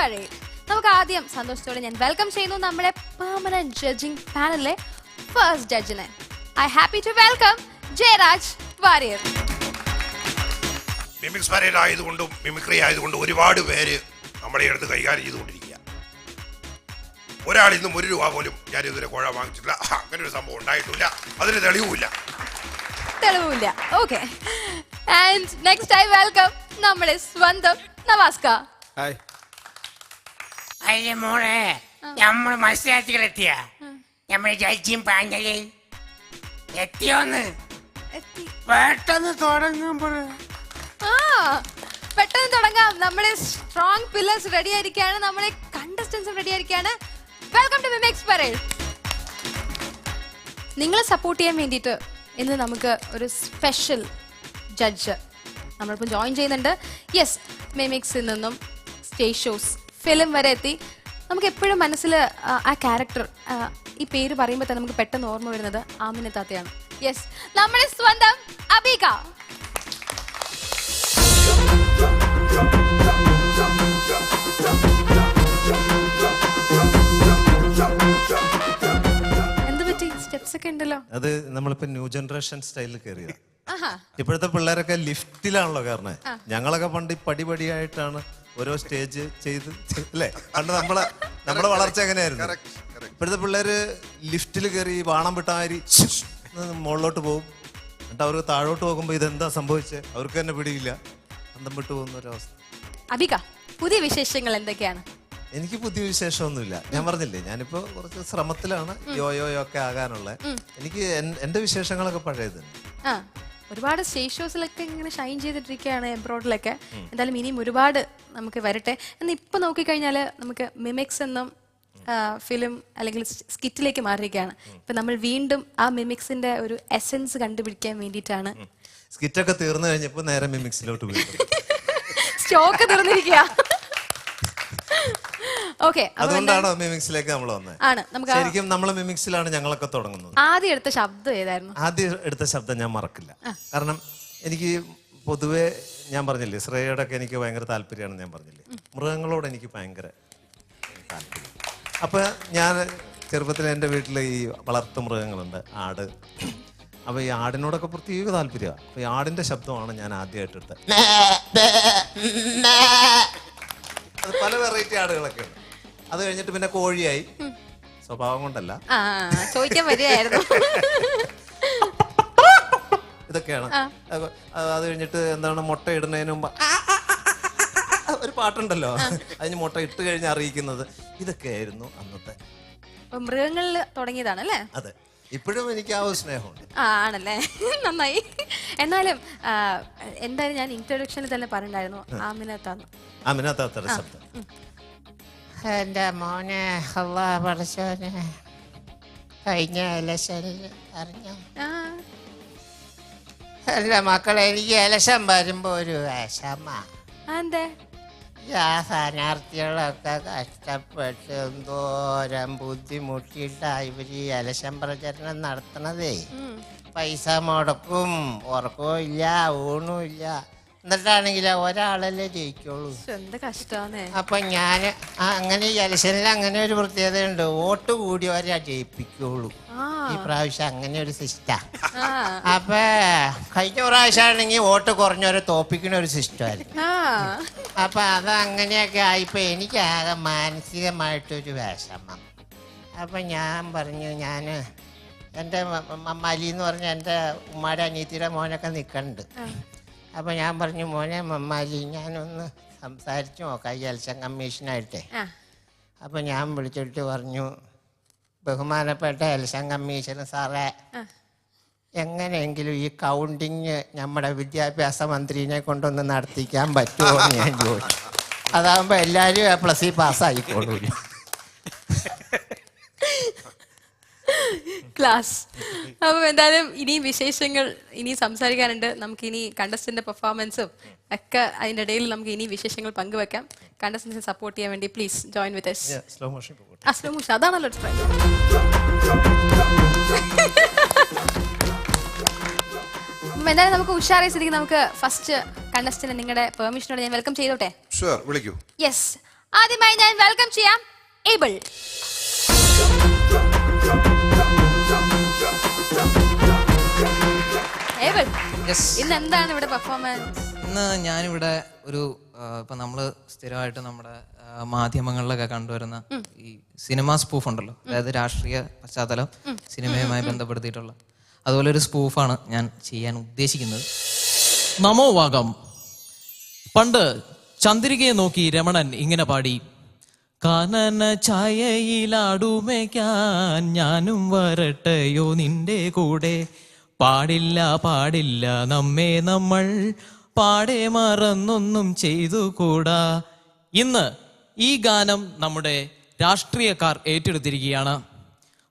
Parade. നമുക്ക് ആദ്യം സന്തോഷത്തോടെ ഞാൻ വെൽക്കം ചെയ്യുന്നു നമ്മുടെ പെർമനന്റ് ജഡ്ജിംഗ് പാനലിലെ ഫസ്റ്റ് ജഡ്ജിനെ. I happy to welcome Jayaraj Warrier. Mimics parade ആയതുകൊണ്ടും മിമിക്രി ആയതുകൊണ്ടും ഒരുപാട് പേര് നമ്മുടെ അടുത്ത് കൈകാര്യം ചെയ്തുകൊണ്ടിരിക്കുക. ഒരാൾ ഇന്നും 1 രൂപ പോലും ഞാൻ ഇതുവരെ കോഴ വാങ്ങിച്ചിട്ടില്ല. അങ്ങനെ ഒരു സംഭവം ഉണ്ടായിട്ടില്ല, അതിന് തെളിവുമില്ല. ഓക്കെ. ആൻഡ് നെക്സ്റ്റ് ഐ വെൽക്ം നമ്മുടെ സ്വന്തം നവാസ്ക. ഹായ്. അയ്യ മോളെ, നമ്മൾ മത്സരത്തിലെത്തിയ നമ്മൾ ജഡ്ജിയും പാഞ്ഞലേ എത്തിയോന്ന് പെട്ടെന്ന് തുടങ്ങുമ്പോൾ പെട്ടെന്ന് തുടങ്ങാം. നമ്മളെ സ്ട്രോങ് പില്ലേഴ്സ് റെഡി ആയിരിക്കാണ്, നമ്മളെ കണ്ടസ്റ്റൻസ് റെഡി ആയിരിക്കാണ്. Welcome to mimics parade. നിങ്ങളെ സപ്പോർട്ട് ചെയ്യാൻ വേണ്ടിയിട്ട് ഇന്ന് നമുക്ക് ഒരു സ്പെഷ്യൽ ജഡ്ജ് നമ്മളിപ്പോൾ ജോയിൻ ചെയ്യുന്നുണ്ട്. യെസ്, മിമിക്സിൽ നിന്നും സ്റ്റേജ് ഷോസ്, ഫിലിം വരെ എത്തി. നമുക്ക് എപ്പോഴും മനസ്സിൽ ആ ക്യാരക്ടർ, ഈ പേര് പറയുമ്പോൾ തന്നെ നമുക്ക് പെട്ടെന്ന് ഓർമ്മ വരുന്നത് ആമിന താത്തയാണ്. യെസ്, നമ്മുടെ സ്വന്തം അബീക. എന്ത് പറ്റി? സ്റ്റെപ്സ് ഒക്കെ ഉണ്ടല്ലോ. അത് നമ്മളിപ്പോ ന്യൂ ജനറേഷൻ സ്റ്റൈലിൽ കയറിയത്. ഇപ്പോഴത്തെ പിള്ളേരൊക്കെ ലിഫ്റ്റിലാണല്ലോ കാരണം. ഞങ്ങളൊക്കെ പണ്ട് പടിപടിയായിട്ടാണ് ഓരോ സ്റ്റേജ് ചെയ്ത് അല്ലേ? പണ്ട് നമ്മളെ വളർച്ച എങ്ങനെയായിരുന്നു. ഇപ്പോഴത്തെ പിള്ളേര് ലിഫ്റ്റിൽ കയറി വാണം വിട്ടാരി മുകളിലോട്ട് പോകും. എന്നിട്ട് അവർക്ക് താഴോട്ട് പോകുമ്പോ ഇതെന്താ സംഭവിച്ചത് അവർക്ക് തന്നെ പിടിയില്ല, അന്തം വിട്ടു പോകുന്ന ഒരവസ്ഥ. അബിക, പുതിയ വിശേഷങ്ങൾ എന്തൊക്കെയാണ്? എനിക്ക് പുതിയ വിശേഷമൊന്നുമില്ല. ഞാൻ പറഞ്ഞില്ലേ, ഞാനിപ്പോ കുറച്ച് ശ്രമത്തിലാണ് യോയോ ഒക്കെ ആകാനുള്ള. എനിക്ക് എന്റെ വിശേഷങ്ങളൊക്കെ പഴയത് തന്നെ. ഒരുപാട് സ്റ്റേജ് ഷോസിലൊക്കെ ഇങ്ങനെ ഷൈൻ ചെയ്തിട്ടിരിക്കുകയാണ് എബ്രോഡിലൊക്കെ. എന്തായാലും ഇനിയും ഒരുപാട് നമുക്ക് വരട്ടെ. എന്ന് ഇപ്പൊ നോക്കിക്കഴിഞ്ഞാൽ നമുക്ക് മിമിക്സ് എന്നും ഫിലിം അല്ലെങ്കിൽ സ്കിറ്റിലേക്ക് മാറിയിരിക്കുകയാണ്. ഇപ്പൊ നമ്മൾ വീണ്ടും ആ മിമിക്സിന്റെ ഒരു എസെൻസ് കണ്ടുപിടിക്കാൻ വേണ്ടിയിട്ടാണ്. സ്കിറ്റൊക്കെ തീർന്നു കഴിഞ്ഞപ്പോ നേരെ മിമിക്സിലോട്ട് പോയി. സ്റ്റോക്ക് തീർന്നിരിക്കുക. ഓക്കെ, അതുകൊണ്ടാണ് മിമിക്സിലേക്ക് നമ്മൾ വന്നത്. ആണ് നമുക്ക് ശരിക്കും നമ്മൾ മിമിക്സിലാണ് ഞങ്ങളൊക്കെ തുടങ്ങുന്നത്. ആദ്യം എടുത്ത ശബ്ദം ഏതായിരുന്നു? ആദ്യം എടുത്ത ശബ്ദം ഞാൻ മറക്കില്ല. കാരണം എനിക്ക് പൊതുവെ ഞാൻ പറഞ്ഞില്ലേ, ശ്രേയയുടെ ഒക്കെ എനിക്ക് ഭയങ്കര താല്പര്യമാണ്. ഞാൻ പറഞ്ഞില്ലേ, മൃഗങ്ങളോട് എനിക്ക് ഭയങ്കര താല്പര്യം. അപ്പൊ ഞാൻ ചെറുപ്പത്തിൽ എൻ്റെ വീട്ടിൽ ഈ വളർത്തു മൃഗങ്ങളുണ്ട്, ആട്. അപ്പൊ ഈ ആടിനോടൊക്കെ പ്രത്യേക താല്പര്യമാണ്. അപ്പൊ ഈ ആടിന്റെ ശബ്ദമാണ് ഞാൻ ആദ്യമായിട്ട് എടുത്തത്. അത് പല വെറൈറ്റി ആടുകളൊക്കെ ഉണ്ട്. അത് കഴിഞ്ഞിട്ട് പിന്നെ കോഴിയായി. സ്വഭാവം കൊണ്ടല്ല, ചോദിക്കാൻ വരികയായിരുന്നു. ഇതൊക്കെയാണ്. അത് കഴിഞ്ഞിട്ട് എന്താണ്, മുട്ട ഇടുന്നതിന് മുമ്പ് ഒരു പാട്ടുണ്ടല്ലോ, അതിന് മുട്ട ഇട്ട് കഴിഞ്ഞ് അറിയിക്കുന്നത്. ഇതൊക്കെയായിരുന്നു അന്നത്തെ. മൃഗങ്ങളിൽ തുടങ്ങിയതാണ് അല്ലേ? അതെ, ഇപ്പോഴും എനിക്ക് ആ ഒരു സ്നേഹമുണ്ട്. ആണല്ലേ, നന്നായി. എന്നാലും എന്തായാലും ഞാൻ ഇൻട്രൊഡക്ഷനിൽ തന്നെ പറഞ്ഞിട്ടുണ്ടായിരുന്നു ആമിനത്താത്തയുടെ ശബ്ദം. എൻ്റെ മോനെ, അള്ളാ പഠിച്ചോനെ, കഴിഞ്ഞ ഇലക്ഷനിൽ അറിഞ്ഞു എൻ്റെ മക്കളെ, എനിക്ക് ഇലക്ഷൻ വരുമ്പോ ഒരു വിഷമാ. ആ സ്ഥാനാർത്ഥികളൊക്കെ കഷ്ടപ്പെട്ട് എന്തോരം ബുദ്ധിമുട്ടിയിട്ടാ ഇവര് ഈ ഇലക്ഷൻ പ്രചരണം നടത്തണതേ. പൈസ മുടക്കും, ഉറക്കവും ഇല്ല, ഊണും ഇല്ല. എന്നിട്ടാണെങ്കിലോ ഒരാളല്ലേ ജയിക്കുള്ളൂ. അപ്പൊ ഞാൻ അങ്ങനെ ഈ ഇലക്ഷനിൽ അങ്ങനെ ഒരു പ്രത്യേകതയുണ്ട്, വോട്ട് കൂടിയവരെ ജയിപ്പിക്കുള്ളൂ. ഈ പ്രാവശ്യം അങ്ങനെ ഒരു സിസ്റ്റാ. അപ്പൊ കഴിഞ്ഞ പ്രാവശ്യം ആണെങ്കിൽ വോട്ട് കുറഞ്ഞവരെ തോപ്പിക്കുന്ന ഒരു സിസ്റ്റമായിരുന്നു. അപ്പൊ അത് അങ്ങനെയൊക്കെ ആയിപ്പോ എനിക്ക് ആകെ മാനസികമായിട്ടൊരു വിഷമം. അപ്പൊ ഞാൻ പറഞ്ഞു, ഞാൻ എൻ്റെ മമ്മലി എന്ന് പറഞ്ഞ എൻ്റെ ഉമ്മാടെ അനിയത്തിയുടെ മോനൊക്കെ നിൽക്കുന്നുണ്ട്. അപ്പൊ ഞാൻ പറഞ്ഞു, മോനെ മമ്മാലി, ഞാനൊന്ന് സംസാരിച്ചു നോക്കാം ഈ ഇലക്ഷൻ കമ്മീഷനായിട്ടേ. അപ്പൊ ഞാൻ വിളിച്ചിട്ട് പറഞ്ഞു, ബഹുമാനപ്പെട്ട ഇലക്ഷൻ കമ്മീഷണർ സാറേ, എങ്ങനെയെങ്കിലും ഈ കൗണ്ടിങ് നമ്മുടെ വിദ്യാഭ്യാസ മന്ത്രിനെ കൊണ്ടൊന്ന് നടത്തിക്കാൻ പറ്റുമോ എന്ന് ഞാൻ ചോദിച്ചു. അതാകുമ്പോ എല്ലാവരും A+ പാസ്സായിക്കോളൂ. ക്ലാസ്. അപ്പൊ എന്തായാലും ഇനി വിശേഷങ്ങൾ ഇനി സംസാരിക്കാനുണ്ട്. നമുക്ക് ഇനി കണ്ടസ്റ്റന്റ് പെർഫോമൻസും ഒക്കെ അതിന്റെ ഇടയിൽ നമുക്ക് ഇനി വിശേഷങ്ങൾ പങ്കുവെക്കാം. കണ്ടസ്റ്റൻസിനെ സപ്പോർട്ട് ചെയ്യാൻ വേണ്ടി please join with us. Slow motion. Slow motion അതാണല്ലോ ട്രൈ. എന്തായാലും നമുക്ക് ഉഷാറായി സ്ഥിതിക്ക് നമുക്ക് ഫസ്റ്റ് കണ്ടസ്റ്റന്റ് നിങ്ങളുടെ പെർമിഷനോടെ ഞാൻ വെൽക്കം ചെയ്തോട്ടെ. വിളിക്കൂ. യെസ്, ആദ്യമായി ഞാൻ വെൽക്കം ചെയ്യാം ഏബിൾ. ഏബിൾ, ഇന്ന് എന്താണ് ഇവിടെ പെർഫോമൻസ്? ഇന്ന് ഞാനിവിടെ ഒരു ഇപ്പൊ നമ്മള് സ്ഥിരമായിട്ട് നമ്മുടെ മാധ്യമങ്ങളിലൊക്കെ കണ്ടുവരുന്ന ഈ സിനിമ സ്പൂഫ് ഉണ്ടല്ലോ, അതായത് രാഷ്ട്രീയ പശ്ചാത്തലം സിനിമയുമായി ബന്ധപ്പെടുത്തിയിട്ടുള്ള അതുപോലെ ഒരു സ്പൂഫാണ് ഞാൻ ചെയ്യാൻ ഉദ്ദേശിക്കുന്നത്. നമോവാകം. പണ്ട് ചന്ദ്രികയെ നോക്കി രമണൻ ഇങ്ങനെ പാടി: കാനന ഛായയിലാടുമേക്കാൻ ഞാനും വരട്ടെയോ നിന്റെ കൂടെ, പാടില്ല പാടില്ല നമ്മെ നമ്മൾ പാടെ മറന്നൊന്നും ചെയ്തുകൂടാ. ഇന്ന് ഈ ഗാനം നമ്മുടെ രാഷ്ട്രീയക്കാർ ഏറ്റെടുത്തിരിക്കുകയാണ്.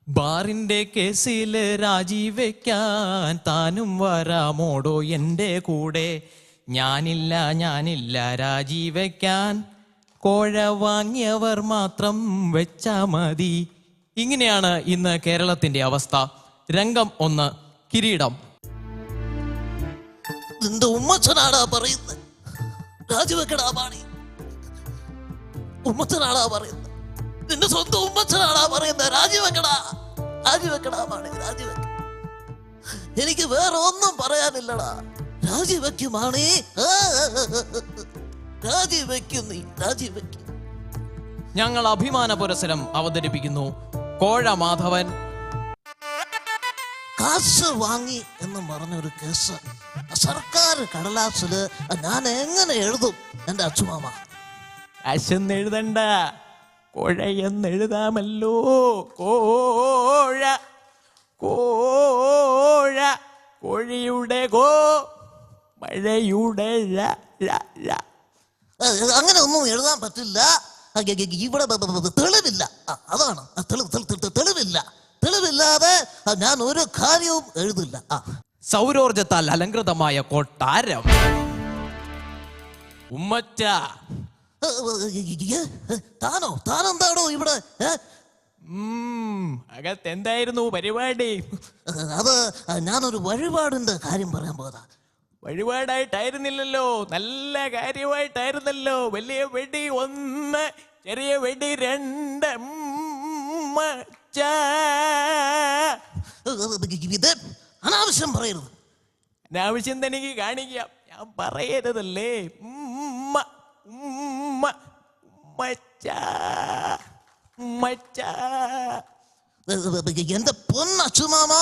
ബാറിന്റെ കേസിൽ രാജിവെക്കാൻ താനും വരാമോടോ എൻ്റെ കൂടെ, ഞാനില്ല ഞാനില്ല രാജിവെക്കാൻ, കോഴ വാങ്ങിയവർ മാത്രം വെച്ചാ മതി. ഇങ്ങനെയാണ് ഇന്ന് കേരളത്തിന്റെ അവസ്ഥ. രംഗം 1, കിരീടം. നിന്റെ ഉമ്മച്ചനാടാ പറയുന്നത് രാജിവെക്കടാ പാണി. ഉമ്മച്ചനാടാ പറയുന്നത്, നിന്റെ സ്വന്തം ഉമ്മച്ചനാടാ പറയുന്നത് രാജിവെക്കടാ, രാജിവെക്കടാ പാണി, രാജിവെക്ക. എനിക്ക് വേറെ ഒന്നും പറയാനില്ലടാ. രാജിവെക്കുമാണേ, രാജിവെക്കും നീ, രാജിവെക്കും. ഞങ്ങൾ അഭിമാന പുരസ്സരം അവതരിപ്പിക്കുന്നു കോഴ മാധവൻ. കാശ് വാങ്ങി എന്ന് പറഞ്ഞൊരു കേസ് സർക്കാർ കടലാസില് ഞാൻ എങ്ങനെ എഴുതും എന്റെ അച്ഛമാമ? കാശെന്ന് എഴുതണ്ട, കോഴയെന്ന് എഴുതാമല്ലോ. കോഴ കോഴ, കോഴിയുടെ കോ, മഴയുടെ ഴ ഴ ഴ. അങ്ങനെ ഒന്നും എഴുതാൻ പറ്റില്ല. ഇവിടെ തെളിവില്ല, അതാണ് തെളിവില്ല. തെളിവില്ലാതെ ഞാൻ ഒരു കാര്യവും എഴുതില്ല. സൗരോർജത്താൽ അലങ്കൃതമായ കൊട്ടാരം. ഉമ്മറ്റ. താനെന്താണോ ഇവിടെ? അകത്തെന്തായിരുന്നു പരിപാടി? അത് ഞാനൊരു വഴിപാടിന്റെ കാര്യം പറയാൻ പോയതാ. വഴിപാടായിട്ടായിരുന്നില്ലല്ലോ, നല്ല കാര്യമായിട്ടായിരുന്നല്ലോ. വലിയ വെടി 1, ചെറിയ വെടി 2. ഇത് അനാവശ്യം പറയരുത്. അനാവശ്യം തനിക്ക് കാണിക്കാം, ഞാൻ പറയരുതല്ലേ. എന്റെ പൊന്നച്ചുമാമ,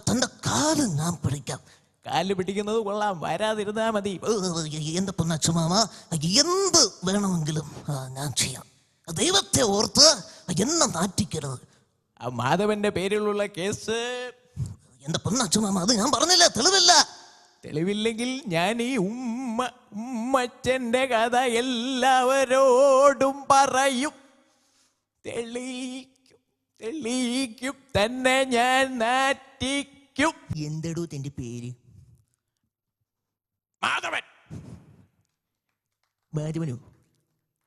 തന്റെ കാല് ഞാൻ പിടിക്കാം. കാല് പിടിക്കുന്നത് കൊള്ളാം, വരാതിരുന്നാ മതി. എന്റെ പൊന്നച്ചുമാമ, എന്ത് വേണമെങ്കിലും ഞാൻ ചെയ്യാം. ദൈവത്തെ ഓർത്ത് എന്നെ നാറ്റിക്കരുത്. ആ മാധവന്റെ പേരിലുള്ള കേസ് എന്റെ പൊന്നച്ചുമാമ, അത് ഞാൻ പറഞ്ഞില്ല, തെളിവില്ല. തെളിവില്ലെങ്കിൽ ഞാൻ ഈ ഉമ്മച്ചന്റെ കഥ എല്ലാവരോടും പറയും. തെളിയിക്കും തന്നെ ഞാൻ നാറ്റിക്കും. എന്തെടോ തന്റെ പേര്? മാധവൻ. മാധവനോ?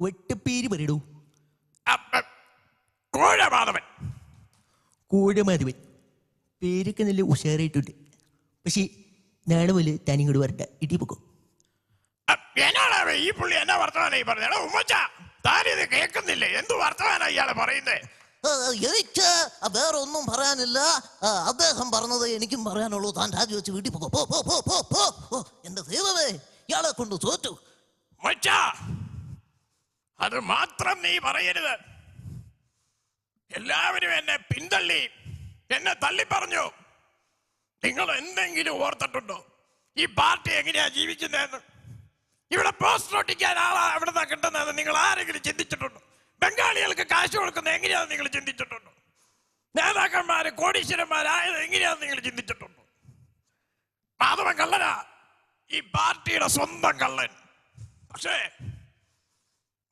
ഒറ്റപ്പേര് പറയടോ. കോഴമാധവൻ. കൂഴമാധവൻ. പേരൊക്കെ നല്ല ഉഷാറായിട്ടുണ്ട്. പക്ഷേ നാളെ പോലെ താനിങ്ങോട് വരണ്ട, ഇട്ടി പൊക്കോ. എന്നാണ് ഈ പുള്ളി എന്നാ വർത്തമാനായി പറഞ്ഞ? ഉമ്മച്ച, താനിത് കേൾക്കുന്നില്ലേ? എന്തു വർത്തമാനാ ഇയാളെ പറയുന്നേ? എനിക്ക് വേറെ ഒന്നും പറയാനില്ല. അദ്ദേഹം പറഞ്ഞത് എനിക്കും പറയാനുള്ളൂ. താൻ രാജിവെച്ച് വീട്ടിൽ പോകോ. പോ പോ പോ പോ പോ. എന്റെ ദൈവമേ, ഇയാളെ കൊണ്ട് തോറ്റു. അത് മാത്രം നീ പറയരുത്. എല്ലാവരും എന്നെ പിന്തള്ളി, എന്നെ തള്ളി പറഞ്ഞു. നിങ്ങൾ എന്തെങ്കിലും ഓർത്തിട്ടുണ്ടോ ഈ പാർട്ടി എങ്ങനെയാ ജീവിക്കുന്നതെന്ന്? ഇവിടെ പോസ്റ്റർ ഒട്ടിക്കാൻ ആളാ എവിടുന്നാ കിട്ടുന്നതെന്ന് നിങ്ങൾ ആരെങ്കിലും ചിന്തിച്ചിട്ടുണ്ടോ? ബംഗാളികൾക്ക് കാശ് കൊടുക്കുന്നത് എങ്ങനെയാണെന്ന് നിങ്ങൾ ചിന്തിച്ചിട്ടുണ്ടോ? നേതാക്കന്മാര് കോടീശ്വരന്മാരായത് എങ്ങനെയാണെന്ന് നിങ്ങൾ ചിന്തിച്ചിട്ടുണ്ടോ? മാധവൻ കള്ളനാ, ഈ പാർട്ടിയുടെ സ്വന്തം കള്ളൻ. പക്ഷേ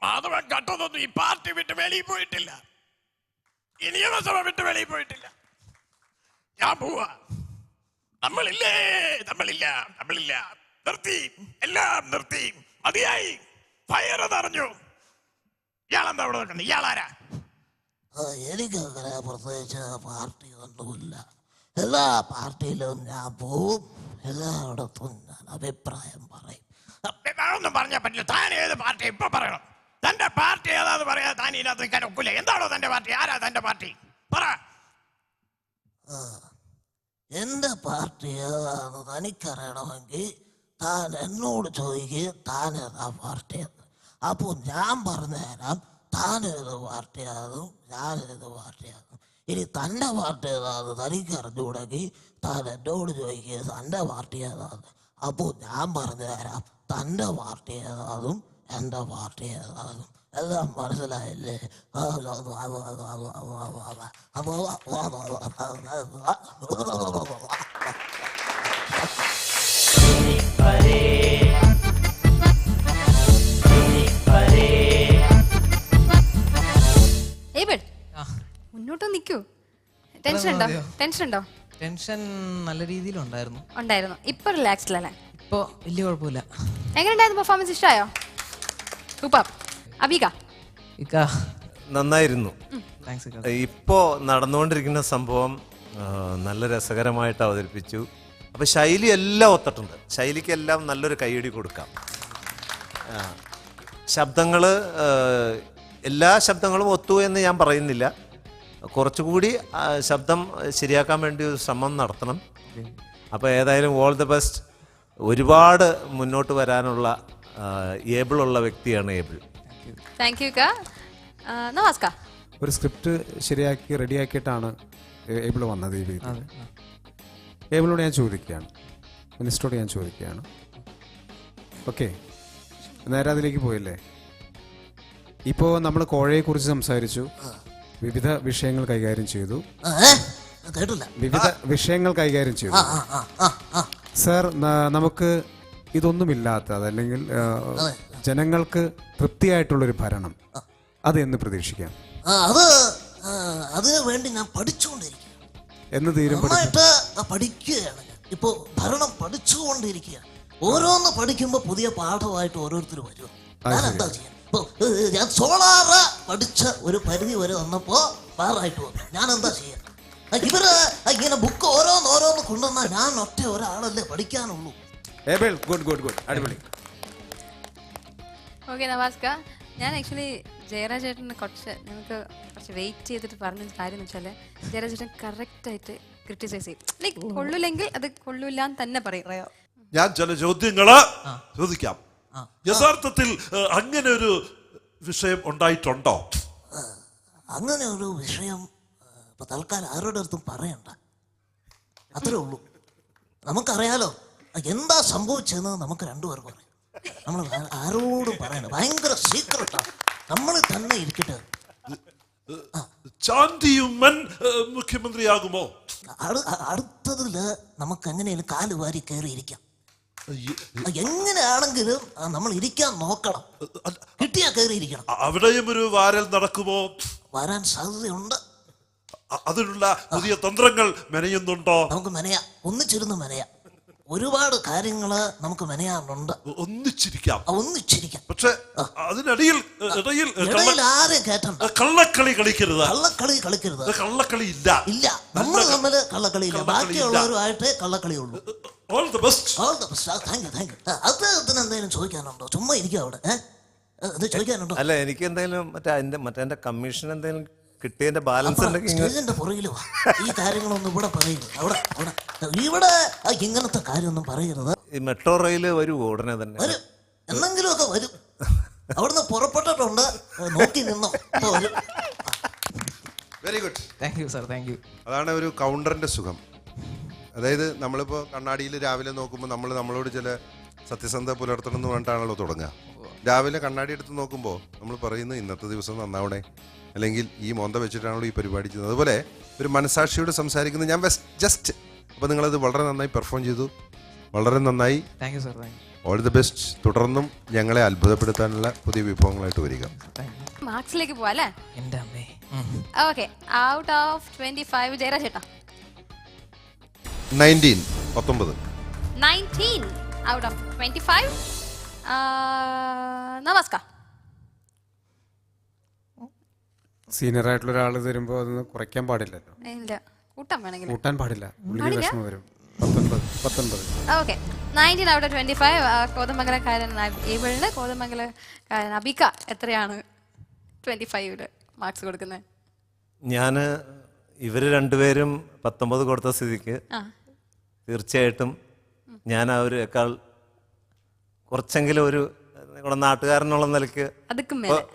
മാധവൻ കട്ടതൊന്നും ഈ പാർട്ടി വിട്ട് വെളിയിൽ പോയിട്ടില്ല, ഈ നിയമസഭ വിട്ട് വെളിയിൽ പോയിട്ടില്ല. ഞാൻ പോവാ. നമ്മളില്ല. നിർത്തി, എല്ലാം നിർത്തി, മതിയായി. ഫയർ നിറഞ്ഞു. ഇയാളെന്താ അവിടെ നിൽക്കുന്നത്? ഇയാളാരാ? എനിക്ക് അങ്ങനെ പ്രത്യേകിച്ച് പാർട്ടി ഒന്നുമില്ല. എല്ലാ പാർട്ടിയിലും ഞാൻ പോവും, എല്ലായിടത്തും ഞാൻ അഭിപ്രായം പറയും. ഒന്നും പറഞ്ഞാൽ പറ്റില്ല. താൻ ഏത് പാർട്ടി ഇപ്പൊ പറയണം? തന്റെ പാർട്ടി ഏതാന്ന് പറയാ താൻ ഇതിനകത്ത് നിൽക്കാൻ ഒക്കില്ല. എന്താണോ തന്റെ പാർട്ടി? ആരാ തന്റെ പാർട്ടി? പറ. എന്റെ പാർട്ടി ഏതാന്ന് തനിക്കറിയണമെങ്കിൽ താൻ എന്നോട് ചോദിക്കുക താൻ ഏതാ പാർട്ടി എന്ന്. അപ്പോൾ ഞാൻ പറഞ്ഞുതരാം താൻ ഏത് പാർട്ടിയാകും ഞാൻ ഏത് പാർട്ടിയാകും. ഇനി തൻ്റെ പാർട്ടി ഏതാന്ന് തനിക്ക് അറിഞ്ഞുകൂടെങ്കിൽ താൻ എന്നോട് ചോദിക്കുക തൻ്റെ പാർട്ടി ഏതാന്ന്. അപ്പോൾ ഞാൻ പറഞ്ഞുതരാം തൻ്റെ പാർട്ടി ഏതാകും എൻ്റെ പാർട്ടി ഏതാകും. എല്ലാം മനസ്സിലായില്ലേ? മുന്നോട്ട് നിൽക്കൂ. ടെൻഷൻ ഉണ്ടോ? ടെൻഷൻ ഉണ്ടോ? ടെൻഷൻ നല്ല രീതിയിലുണ്ടായിരുന്നു. ഉണ്ടായിരുന്നു. ഇപ്പൊ റിലാക്സ്ഡ് അല്ലേ? ഇപ്പൊ വലിയ കുഴപ്പമില്ല. എങ്ങനെയുണ്ടായിരുന്നു പെർഫോമൻസ്? ഇഷ്ടമായോ? സൂപ്പർ. അബീക ഇക്കാ നന്നായിരുന്നു. താങ്ക്സ് ഇക്കാ. ഇപ്പോ നടന്നുകൊണ്ടിരിക്കുന്ന സംഭവം നല്ല രസകരമായിട്ട് അവതരിപ്പിച്ചു. അപ്പൊ ശൈലി എല്ലാം ഒത്തിട്ടുണ്ട്. ശൈലിക്കെല്ലാം നല്ലൊരു കൈയടി കൊടുക്കാം. ശബ്ദങ്ങള് എല്ലാ ശബ്ദങ്ങളും ഒത്തു എന്ന് ഞാൻ പറയുന്നില്ല. കുറച്ചുകൂടി ശബ്ദം ശരിയാക്കാൻ വേണ്ടി ഒരു ശ്രമം നടത്തണം. അപ്പോൾ ഏതായാലും ഓൾ ദ ബെസ്റ്റ്. ഒരുപാട് മുന്നോട്ട് വരാനുള്ള ഏബിളുള്ള വ്യക്തിയാണ് ഏബിൾ. താങ്ക് യു കാ. നമസ്കാർ. ഒരു സ്ക്രിപ്റ്റ് ശരിയാക്കി റെഡിയാക്കിയിട്ടാണ് ഏബിൾ വന്നത് ഈ വീട്ടിൽ. ഏബിളോട് ഞാൻ ചോദിക്കുകയാണ്, മിനിസ്റ്ററോട് ഞാൻ ചോദിക്കുകയാണ്. ഓക്കെ, നേരെ അതിലേക്ക് പോയില്ലേ? ഇപ്പോൾ നമ്മൾ കോഴയെക്കുറിച്ച് സംസാരിച്ചു, വിവിധ വിഷയങ്ങൾ കൈകാര്യം ചെയ്തു. കേട്ടില്ല. വിവിധ വിഷയങ്ങൾ കൈകാര്യം ചെയ്തു. സർ, നമുക്ക് ഇതൊന്നുമില്ലാത്ത അതല്ലെങ്കിൽ ജനങ്ങൾക്ക് തൃപ്തിയായിട്ടുള്ളൊരു ഭരണം അത് എന്ന് പ്രതീക്ഷിക്കാം? അതിനു വേണ്ടി ഞാൻ പഠിച്ചുകൊണ്ടിരിക്കുക. എന്ന് നന്നായിട്ട് പഠിക്കുകയാണ് ഞാൻ. ഇപ്പോൾ ഭരണം പഠിച്ചുകൊണ്ടിരിക്കുക. ഓരോന്ന് പഠിക്കുമ്പോൾ പുതിയ പാഠമായിട്ട് ഓരോരുത്തർ വരും. ഞാൻ എന്താ ചെയ്യാൻ? ഇപ്പോൾ ഞാൻ സോളാറ് പഠിച്ച ഒരു പരിധി വരെ വന്നപ്പോൾ വേറായിട്ട് വന്നു. ഞാൻ എന്താ ചെയ്യാൻ? ഇവര് ഇങ്ങനെ ബുക്ക് ഓരോന്ന് കൊണ്ടുവന്നാൽ ഞാൻ ഒറ്റ ഒരാളല്ലേ പഠിക്കാനുള്ളൂ. അടിപൊളി. ഓക്കെ, നമസ്കാർ. ഞാൻ ആക്ച്വലി ജയരാജ് ചേട്ടനെ നമുക്ക് കുറച്ച് വെയിറ്റ് ചെയ്തിട്ട് പറഞ്ഞ കാര്യം എന്ന് വെച്ചാൽ ജയരാജ് ചേട്ടൻ കറക്റ്റായിട്ട് ക്രിട്ടിസൈസ് ചെയ്യും. ലൈക്ക് കൊള്ളില്ലെങ്കിൽ അത് കൊള്ളില്ല എന്ന് തന്നെ പറയും. ഞാൻ ചില ചോദ്യങ്ങള് ചോദിക്കാം. യഥാർത്ഥത്തിൽ അങ്ങനെ ഒരു വിഷയം ഉണ്ടായിട്ടുണ്ടോ? അങ്ങനെ ഒരു വിഷയം ഇപ്പൊ തൽക്കാലം ആരോടെ അടുത്തും പറയണ്ട. അത്രേ ഉള്ളൂ. നമുക്കറിയാലോ എന്താ സംഭവിച്ചതെന്ന് നമുക്ക് രണ്ടുപേർക്കും അറിയാം. നമ്മൾ ആരോടും പറയണ്ട. ഭയങ്കര സീക്രട്ടാണ്. നമ്മൾ തന്നെ ഇരിക്കട്ടെ. ചാണ്ടിയുമ്മൻ മുഖ്യമന്ത്രിയാകുമോ? അടുത്തതില് നമുക്ക് എങ്ങനെയാലും കാല് വാരി കയറി ഇരിക്കാം. എങ്ങനെയാണെങ്കിലും നമ്മൾ ഇരിക്കാൻ നോക്കണം. കിട്ടിയാ കയറി ഇരിക്കണം. അവിടെയും ഒരു വാരൽ നടക്കുമോ? വരാൻ സാധ്യതയുണ്ട്. അതിനുള്ള പുതിയ തന്ത്രങ്ങൾ മെനയുന്നുണ്ടോ? നമുക്ക് മെനയാ, ഒന്നിച്ചിരുന്ന് മെനയാ. ഒരുപാട് കാര്യങ്ങള് നമുക്ക് മെനയാറുണ്ട്. ഒന്നിച്ചിരിക്കാം. പക്ഷെ അതിനിടയിൽ ആരെയും കേട്ടണ്ട. കള്ളക്കളി കളിക്കരുത്. കള്ളക്കളി ഇല്ല. നമ്മൾ തമ്മില് കള്ളക്കളി ഇല്ല. ബാക്കിയുള്ളവരുമായിട്ടേ കള്ളക്കളി ഉള്ളൂ. All the best. Thank you. അദ്ദേഹത്തിന് എന്തെങ്കിലും ചോദിക്കാനുണ്ടോ? ചുമ്മാ ഇരിക്കും അവിടെ. ചോദിക്കാനുണ്ടോ? അല്ല, എനിക്ക് എന്തെങ്കിലും മറ്റേ കമ്മീഷൻ എന്തെങ്കിലും കിട്ടിയതിന്റെ ബാലൻസ് സ്റ്റേജിന്റെ പുറകില് ഈ കാര്യങ്ങളൊന്നും ഇവിടെ പറയരുത്. ഇവിടെ ഇങ്ങനത്തെ കാര്യമൊന്നും പറയരുത്. ഈ മെട്രോ റെയില് വരുമോ? ഉടനെ തന്നെ വരും. എന്തെങ്കിലുമൊക്കെ വരും. അവിടുന്ന് പുറപ്പെട്ടിട്ടുണ്ട്. നോക്കി നിന്നോ. വരും. Very good. Thank you sir, thank you. അതാണ് ഒരു കൗണ്ടറിന്റെ സുഖം. അതായത് നമ്മളിപ്പോൾ കണ്ണാടിയിൽ രാവിലെ നോക്കുമ്പോൾ നമ്മളോട് ചില സത്യസന്ധത പുലർത്തണം എന്ന് പറഞ്ഞിട്ടാണല്ലോ തുടങ്ങുക. രാവിലെ കണ്ണാടി എടുത്ത് നോക്കുമ്പോൾ നമ്മൾ പറയുന്നത് ഇന്നത്തെ ദിവസം നന്നാവണേ, അല്ലെങ്കിൽ ഈ മോന്ത വെച്ചിട്ടാണല്ലോ ഈ പരിപാടി ചെയ്യുന്നത്. അതുപോലെ ഒരു മനസാക്ഷിയോട് സംസാരിക്കുന്നത് ഞാൻ ജസ്റ്റ്. അപ്പോൾ നിങ്ങളത് വളരെ നന്നായി പെർഫോം ചെയ്തു. വളരെ നന്നായി. Thank you sir, thank you. All the best. തുടർന്നും ഞങ്ങളെ അത്ഭുതപ്പെടുത്താനുള്ള പുതിയ വിഭവങ്ങളായിട്ട് വരിക. മാർക്സിലേക്ക് പോവാ അല്ലേ? എൻ്റെ അമ്മേ. ഓക്കെ, ഔട്ട് ഓഫ് 25 ജയരാജ് ചേട്ടാ 19 ഔട്ട് ഓഫ് 25. നമസ്കാർ. സീനിയർ ആയിട്ടുള്ള ഒരാൾ തരുമ്പോൾ അതൊന്ന് കുറയ്ക്കാൻ പാടില്ലല്ലോ. ഇല്ല, കൂട്ടാൻ വേണമെങ്കിൽ കൂട്ടാൻ പാടില്ല. വിഷമം വരും. 19. Okay, 19 out of 25. കോതമംഗലക്കാരൻ ഏബിളിന് കോതമംഗലക്കാരൻ അബിക എത്രയാണ് 25 മാർക്സ് കൊടുക്കുന്നത്? ഞാൻ ഇവര് രണ്ടുപേരും 19 കൊടുത്ത സ്ഥിതിക്ക് തീർച്ചയായിട്ടും ഞാൻ അവരെക്കാൾ കുറച്ചെങ്കിലും ഒരു നാട്ടുകാരനുള്ള നിലയ്ക്ക്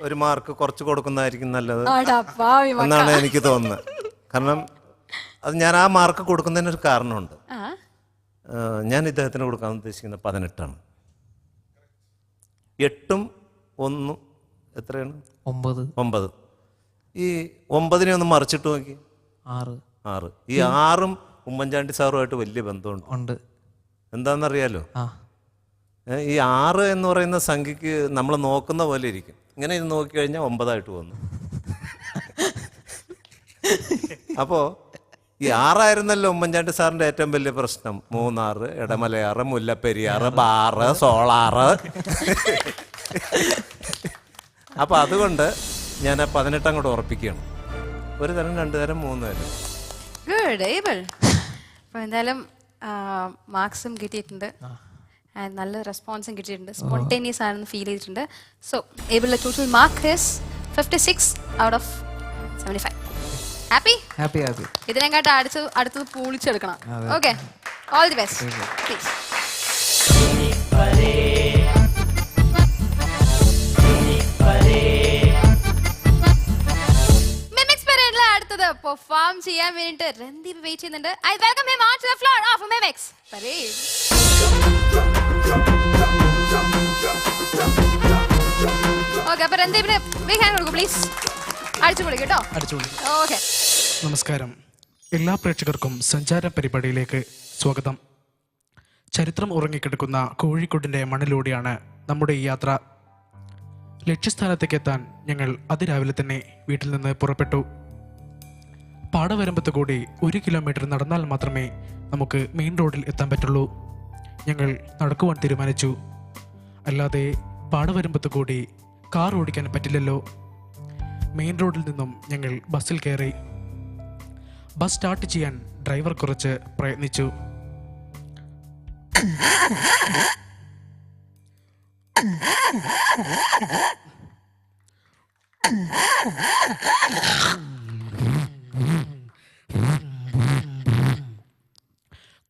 ഒരു മാർക്ക് കുറച്ച് കൊടുക്കുന്നതായിരിക്കും നല്ലത് എന്നാണ് എനിക്ക് തോന്നുന്നത്. കാരണം അത് ഞാൻ ആ മാർക്ക് കൊടുക്കുന്നതിനൊരു കാരണമുണ്ട്. ഞാൻ ഇദ്ദേഹത്തിന് കൊടുക്കാൻ ഉദ്ദേശിക്കുന്ന 18 8ഉം 1ഉം എത്രയാണ്? 9. ഈ 9നെ ഒന്ന് മറിച്ചിട്ട് നോക്കി. 6. ഈ 6ഉം ഉമ്മൻചാണ്ടി സാറുമായിട്ട് വലിയ ബന്ധമുണ്ട്. എന്താണെന്നറിയാലോ? ഈ 6 എന്ന് പറയുന്ന സംഖ്യക്ക് നമ്മൾ നോക്കുന്ന പോലെ ഇരിക്കും. ഇങ്ങനെ ഇത് നോക്കിക്കഴിഞ്ഞാൽ 9 വന്നു. അപ്പോൾ ഈ 6 ഉമ്മൻചാണ്ടി സാറിൻ്റെ ഏറ്റവും വലിയ പ്രശ്നം. 3 ഇടമലയാറ്, മുല്ലപ്പെരിയാറ്, ബാറ്, സോളാറ്. അപ്പം അതുകൊണ്ട് ഞാൻ 18 അങ്ങോട്ട് ഉറപ്പിക്കുകയാണ്. 1 തരം, 2 തരം, 3 തരം. Good able. അപ്പോൾ എന്തായാലും മാർക്സും കിട്ടിയിട്ടുണ്ട്, നല്ല റെസ്പോൺസും കിട്ടിയിട്ടുണ്ട്, സ്പോണ്ടേനിയസ് ആണെന്ന് ഫീൽ ചെയ്തിട്ടുണ്ട്. സോ ഏബിളിലെ total mark is 56 out of 75. Happy? ഇതിനെക്കാട്ട് അടുത്തത് പൂളിച്ചെടുക്കണം. Okay, all the best. Please. അടുത്തത് പെർഫോം ചെയ്യാൻ വേണ്ടിട്ട് രൺദീപ് വെയിറ്റ് ചെയ്യുന്നുണ്ട്. I welcome him on to the floor of mimics parade. Okay, അപ്പോൾ രൺദീപിന് ബിഗ് ഹാൻഡ് കൊടുക്കൂ പ്ലീസ്. അടിച്ചുപൊളി കേട്ടോ. ഓക്കെ. നമസ്കാരം. എല്ലാ പ്രേക്ഷകർക്കും സഞ്ചാര പരിപാടിയിലേക്ക് സ്വാഗതം. ചരിത്രം ഉറങ്ങിക്കിടക്കുന്ന കോഴിക്കോടിൻ്റെ മണ്ണിലൂടെയാണ് നമ്മുടെ ഈ യാത്ര. ലക്ഷ്യസ്ഥാനത്തേക്ക് എത്താൻ ഞങ്ങൾ അതിരാവിലെ തന്നെ വീട്ടിൽ നിന്ന് പുറപ്പെട്ടു. പാടവരമ്പത്ത് കൂടി 1 കിലോമീറ്റർ നടന്നാൽ മാത്രമേ നമുക്ക് മെയിൻ റോഡിൽ എത്താൻ പറ്റുള്ളൂ. ഞങ്ങൾ നടക്കുവാൻ തീരുമാനിച്ചു. അല്ലാതെ പാടവരമ്പത്ത് കൂടി കാർ ഓടിക്കാൻ പറ്റില്ലല്ലോ. മെയിൻ റോഡിൽ നിന്നും ഞങ്ങൾ ബസ്സിൽ കയറി. ബസ് സ്റ്റാർട്ട് ചെയ്യാൻ ഡ്രൈവർ കുറച്ച് പ്രയത്നിച്ചു.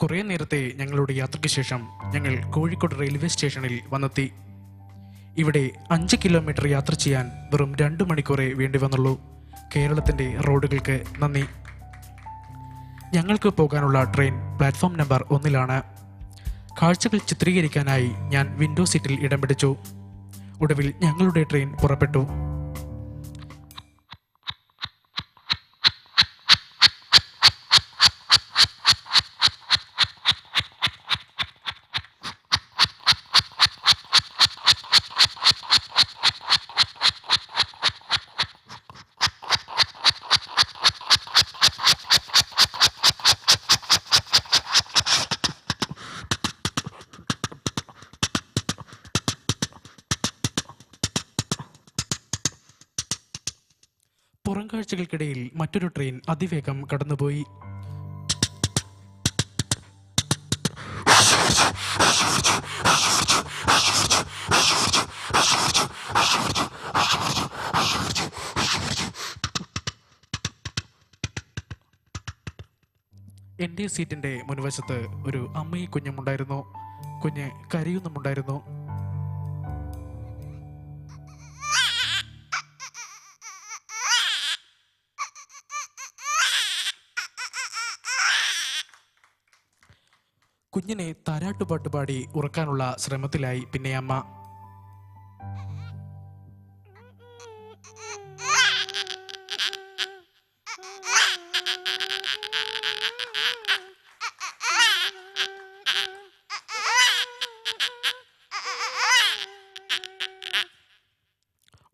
കുറേ നേരത്തെ ഞങ്ങളുടെ യാത്രയ്ക്ക് ശേഷം ഞങ്ങൾ കോഴിക്കോട് റെയിൽവേ സ്റ്റേഷനിൽ വന്നെത്തി. ഇവിടെ 5 കിലോമീറ്റർ യാത്ര ചെയ്യാൻ വെറും 2 മണിക്കൂറേ വേണ്ടി വന്നുള്ളൂ. കേരളത്തിൻ്റെ റോഡുകൾക്ക് നന്ദി. ഞങ്ങൾക്ക് പോകാനുള്ള ട്രെയിൻ പ്ലാറ്റ്ഫോം നമ്പർ 1 കാഴ്ചകൾ ചിത്രീകരിക്കാനായി ഞാൻ വിൻഡോ സീറ്റിൽ ഇടം പിടിച്ചു. ഒടുവിൽ ഞങ്ങളുടെ ട്രെയിൻ പുറപ്പെട്ടു. പുറംകാഴ്ചകൾക്കിടയിൽ മറ്റൊരു ട്രെയിൻ അതിവേഗം കടന്നുപോയി. എൻ്റെ സീറ്റിൻ്റെ മുൻവശത്ത് ഒരു അമ്മയും കുഞ്ഞുമുണ്ടായിരുന്നു. കുഞ്ഞ് കരയുന്നുമുണ്ടായിരുന്നു. കുഞ്ഞിനെ താരാട്ടുപാട്ട് പാടി ഉറക്കാനുള്ള ശ്രമത്തിലായി പിന്നെ അമ്മ.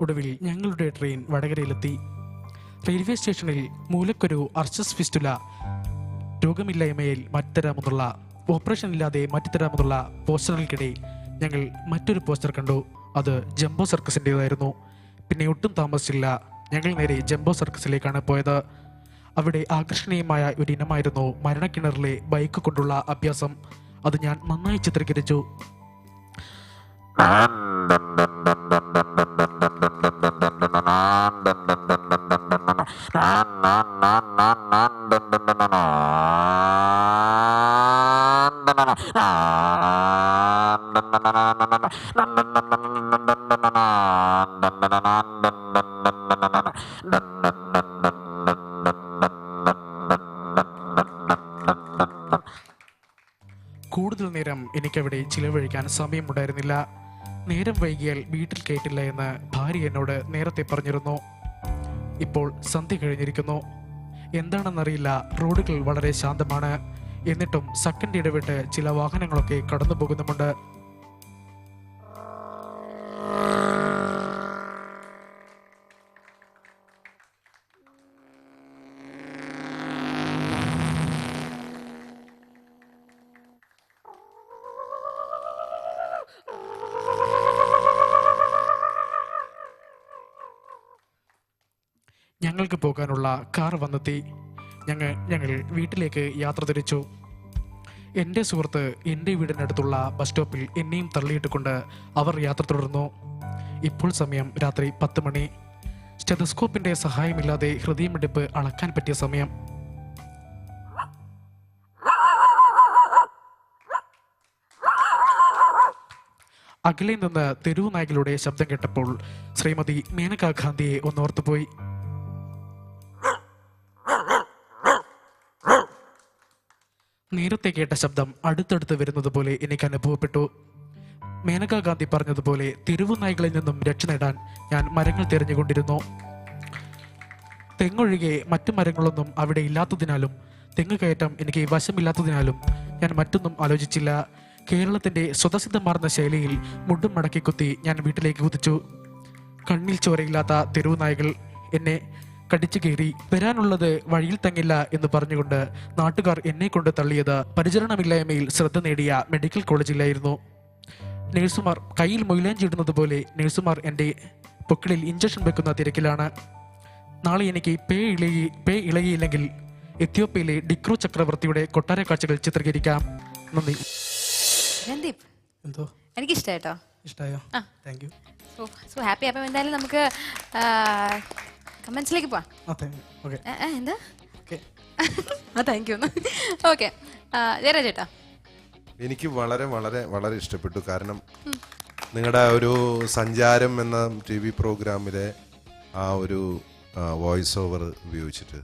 ഒടുവിൽ ഞങ്ങളുടെ ട്രെയിൻ വടകരയിലെത്തി. റെയിൽവേ സ്റ്റേഷനിൽ മൂലക്കൊരു അർച്ചസ് ഫിസ്റ്റുല, രോഗമില്ലായ്മയിൽ മറ്റുതരാമെന്നുള്ള, ഓപ്പറേഷൻ ഇല്ലാതെ മറ്റുതരാമെന്നുള്ള പോസ്റ്ററുകൾക്കിടെ ഞങ്ങൾ മറ്റൊരു പോസ്റ്റർ കണ്ടു. അത് ജംബോ സർക്കസിൻ്റെതായിരുന്നു. പിന്നെ ഒട്ടും താമസിച്ചില്ല, ഞങ്ങൾ നേരെ ജംബോ സർക്കസിലേക്കാണ് പോയത്. അവിടെ ആകർഷണീയമായ ഒരു ഇനമായിരുന്നു മരണക്കിണറിലെ ബൈക്ക് കൊണ്ടുള്ള അഭ്യാസം. അത് ഞാൻ നന്നായി ചിത്രീകരിച്ചു. കൂടുതൽ നേരം എനിക്കവിടെ ചിലവഴിക്കാൻ സമയമുണ്ടായിരുന്നില്ല. നേരം വൈകിയാൽ വീട്ടിൽ കയറ്റില്ല എന്ന് ഭാര്യ എന്നോട് നേരത്തെ പറഞ്ഞിരുന്നു. ഇപ്പോൾ സന്ധ്യ കഴിഞ്ഞിരിക്കുന്നു. എന്താണെന്നറിയില്ല, റോഡുകൾ വളരെ ശാന്തമാണ്. എന്നിട്ടും സെക്കൻഡ് ഇടവിട്ട് ചില വാഹനങ്ങളൊക്കെ കടന്നു പോകുന്നുമുണ്ട്. ഞങ്ങൾക്ക് പോകാനുള്ള കാർ വന്നെത്തി. ഞങ്ങൾ വീട്ടിലേക്ക് യാത്ര തിരിച്ചു. എൻ്റെ സുഹൃത്ത് എൻ്റെ വീടിനടുത്തുള്ള ബസ് സ്റ്റോപ്പിൽ എന്നെയും തള്ളിയിട്ടുകൊണ്ട് അവർ യാത്ര തുടർന്നു. ഇപ്പോൾ സമയം രാത്രി 10 മണി. സ്റ്റെതസ്കോപ്പിൻ്റെ സഹായമില്ലാതെ ഹൃദയമിടിപ്പ് അളക്കാൻ പറ്റിയ സമയം. അകലെ നിന്ന് തെരുവു നായ്ക്കളുടെ ശബ്ദം കേട്ടപ്പോൾ ശ്രീമതി മേനകാ ഗാന്ധിയെ ഒന്നോർത്തുപോയി. നേരത്തെ കേട്ട ശബ്ദം അടുത്തടുത്ത് വരുന്നത് പോലെ എനിക്ക് അനുഭവപ്പെട്ടു. മേനകാ ഗാന്ധി പറഞ്ഞതുപോലെ തെരുവു നായ്ക്കളിൽ നിന്നും രക്ഷ നേടാൻ ഞാൻ മരങ്ങൾ തിരഞ്ഞുകൊണ്ടിരുന്നു. തെങ്ങൊഴികെ മറ്റു മരങ്ങളൊന്നും അവിടെ ഇല്ലാത്തതിനാലും തെങ്ങ് കയറ്റം എനിക്ക് വശമില്ലാത്തതിനാലും ഞാൻ മറ്റൊന്നും ആലോചിച്ചില്ല. കേരളത്തിൻ്റെ സ്വതസിദ്ധമാർന്ന ശൈലിയിൽ മുണ്ടും മടക്കി കുത്തി ഞാൻ വീട്ടിലേക്ക് കുതിച്ചു. കണ്ണിൽ ചോരയില്ലാത്ത തെരുവു നായ്കൾ എന്നെ കടിച്ചു കയറി. വരാനുള്ളത് വഴിയിൽ തങ്ങില്ല എന്ന് പറഞ്ഞുകൊണ്ട് നാട്ടുകാർ എന്നെ കൊണ്ട് തള്ളിയത് പരിചരണമില്ലായ്മയിൽ ശ്രദ്ധ നേടിയ മെഡിക്കൽ കോളേജിലായിരുന്നു. നഴ്സുമാർ കയ്യിൽ മൊയിലാഞ്ചി ഇടുന്നത് പോലെ നഴ്സുമാർ എൻ്റെ പൊക്കിളിൽ ഇഞ്ചക്ഷൻ വെക്കുന്ന തിരക്കിലാണ്. നാളെ എനിക്ക് പേ ഇളകിയില്ലെങ്കിൽ എത്യോപ്യയിലെ ഡിക്രോ ചക്രവർത്തിയുടെ കൊട്ടാര കാഴ്ചകൾ ചിത്രീകരിക്കാം. നന്ദി. രൺദീപ്, എന്തോ എനിക്കിഷ്ടായിട്ടോ. ഇഷ്ടമായോ? Thank you. So happy. അപ്പം എന്തായാലും നമുക്ക് കമന്റ്സിലേക്ക് പോവാം. എന്താ? Thank you. ഓക്കെ, ജയരാജ് ചേട്ടാ. എനിക്ക് വളരെ വളരെ വളരെ ഇഷ്ടപ്പെട്ടു. കാരണം നിങ്ങളുടെ ഒരു സഞ്ചാരം എന്ന TV പ്രോഗ്രാമിലെ ആ ഒരു വോയിസ് ഓവർ ഉപയോഗിച്ചിട്ട്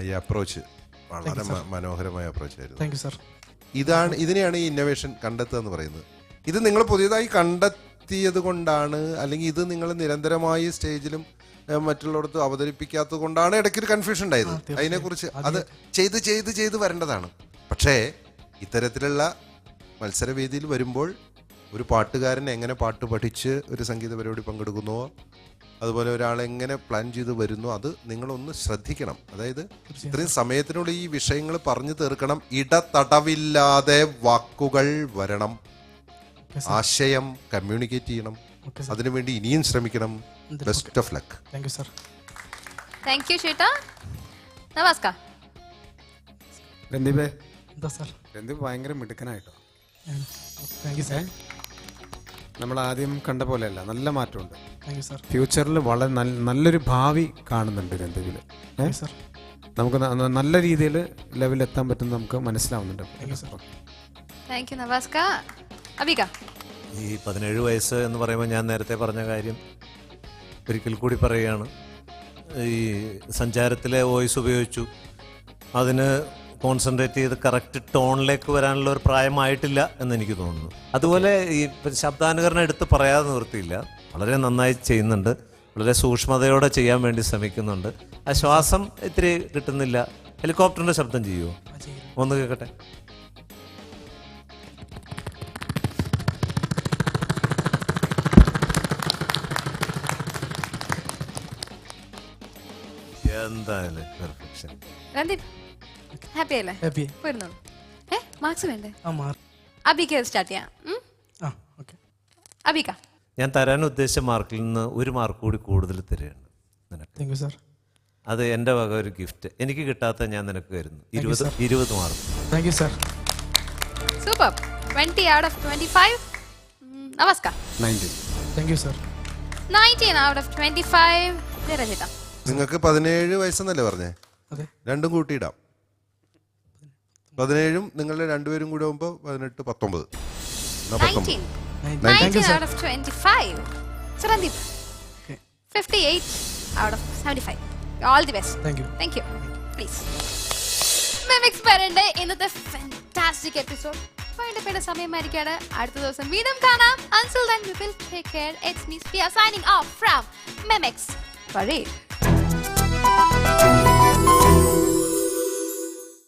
ഈ അപ്രോച്ച് വളരെ മനോഹരമായ അപ്രോച്ച് ആയിരുന്നു. ഇതിനെയാണ് ഈ ഇന്നോവേഷൻ കണ്ടെത്തുക എന്ന് പറയുന്നത്. ഇത് നിങ്ങൾ പുതിയതായി കണ്ടെത്തിയത് കൊണ്ടാണ്, അല്ലെങ്കിൽ ഇത് നിങ്ങൾ നിരന്തരമായി സ്റ്റേജിലും മറ്റുള്ളവർക്ക് അവതരിപ്പിക്കാത്തത് കൊണ്ടാണ് ഇടയ്ക്കൊരു കൺഫ്യൂഷൻ ഉണ്ടായത്. അതിനെക്കുറിച്ച് അത് ചെയ്ത് വരേണ്ടതാണ്. പക്ഷേ ഇത്തരത്തിലുള്ള മത്സരവേദിയിൽ വരുമ്പോൾ ഒരു പാട്ടുകാരൻ എങ്ങനെ പാട്ട് പഠിച്ച് ഒരു സംഗീത പരിപാടി പങ്കെടുക്കുന്നുവോ, അതുപോലെ ഒരാൾ എങ്ങനെ പ്ലാൻ ചെയ്ത് വരുന്നു, അത് നിങ്ങളൊന്ന് ശ്രദ്ധിക്കണം. അതായത് ഇത്രയും സമയത്തിനുള്ളിൽ ഈ വിഷയങ്ങൾ പറഞ്ഞു തീർക്കണം. ഇടതടവില്ലാതെ വാക്കുകൾ വരണം, ആശയം കമ്മ്യൂണിക്കേറ്റ് ചെയ്യണം. അതിനുവേണ്ടി ഇനിയും ശ്രമിക്കണം. Best of luck. Thank you ചേട്ടാ. നമസ്കാരം. രൺദീപേ, രൺദീപ് ഭയങ്കര മിടുക്കനായിട്ടോ. നമ്മൾ ആദ്യം കണ്ട പോലെയല്ല, നല്ല മാറ്റമുണ്ട്. ഫ്യൂച്ചറിൽ വളരെ നല്ലൊരു ഭാവി കാണുന്നുണ്ട് രൺദീപിൽ. നമുക്ക് നല്ല രീതിയിൽ ലെവലെത്താൻ പറ്റും, നമുക്ക് മനസ്സിലാവുന്നുണ്ട്. Thank you. നമസ്കാരം. അബിക, ഈ 17 വയസ്സ് എന്ന് പറയുമ്പോൾ ഞാൻ നേരത്തെ പറഞ്ഞ കാര്യം ഒരിക്കൽ കൂടി പറയുകയാണ്. ഈ സഞ്ചാരത്തിലെ വോയിസ് ഉപയോഗിച്ചു, അതിന് കോൺസെൻട്രേറ്റ് ചെയ്ത് കറക്റ്റ് ടോണിലേക്ക് വരാനുള്ള ഒരു പ്രായമായിട്ടില്ല എന്ന് എനിക്ക് തോന്നുന്നു. അതുപോലെ ഈ ശബ്ദാനുകരണം എടുത്ത് പറയാതെ നിവൃത്തിയില്ല. വളരെ നന്നായി ചെയ്യുന്നുണ്ട്, വളരെ സൂക്ഷ്മതയോടെ ചെയ്യാൻ വേണ്ടി ശ്രമിക്കുന്നുണ്ട്. ആ ശ്വാസം ഇത്തിരി കിട്ടുന്നില്ല. ഹെലികോപ്റ്ററിൻ്റെ ശബ്ദം ചെയ്യുമോ? ഒന്ന് കേൾക്കട്ടെ. എന്തായാലും പെർഫെക്ഷൻ. രൺദീപ് ഹാപ്പി അല്ലേ? പോയിരുന്നു. മാർക്സ് വേണ്ടേ? അബിക സ്റ്റാർട്ട് ചെയ്യാം. അബിക, ഞാൻ തരാൻ ഉദ്ദേശിച്ച മാർക്കിൽ നിന്ന് 1 മാർക്ക് കൂടി കൂടുതൽ തരികയാണ് നിനക്ക്. അത് എൻ്റെ വക ഒരു ഗിഫ്റ്റ്. എനിക്ക് കിട്ടാത്ത ഞാൻ നിനക്ക് തരുന്നു 20 mark. Thank you sir. Super. 20 out of 25. Namaskar. 19. Thank you sir. 19 out of 25. രചിത. നിങ്ങൾക്ക് 17 വയസ്സെന്നല്ലേ പറഞ്ഞേ? അതെ. രണ്ടും കൂട്ടിയിടാം. 17 നിങ്ങളുടെ രണ്ടുപേരും കൂടെ ആകുമ്പോൾ 18, 19. 19 out of 25. Surandip. 58 out of 75. All the best. Thank you. Thank you. Please. Mimics Parente ഇന്നത്തെ ഫാന്റാസ്റ്റിക് എപ്പിസോഡ് വീണ്ടും സമയമായിരിക്കാണ്. അടുത്ത ദിവസം വീണ്ടും കാണാം. Until then, we will take care. It's me, Spia, signing off from Mimics Parade.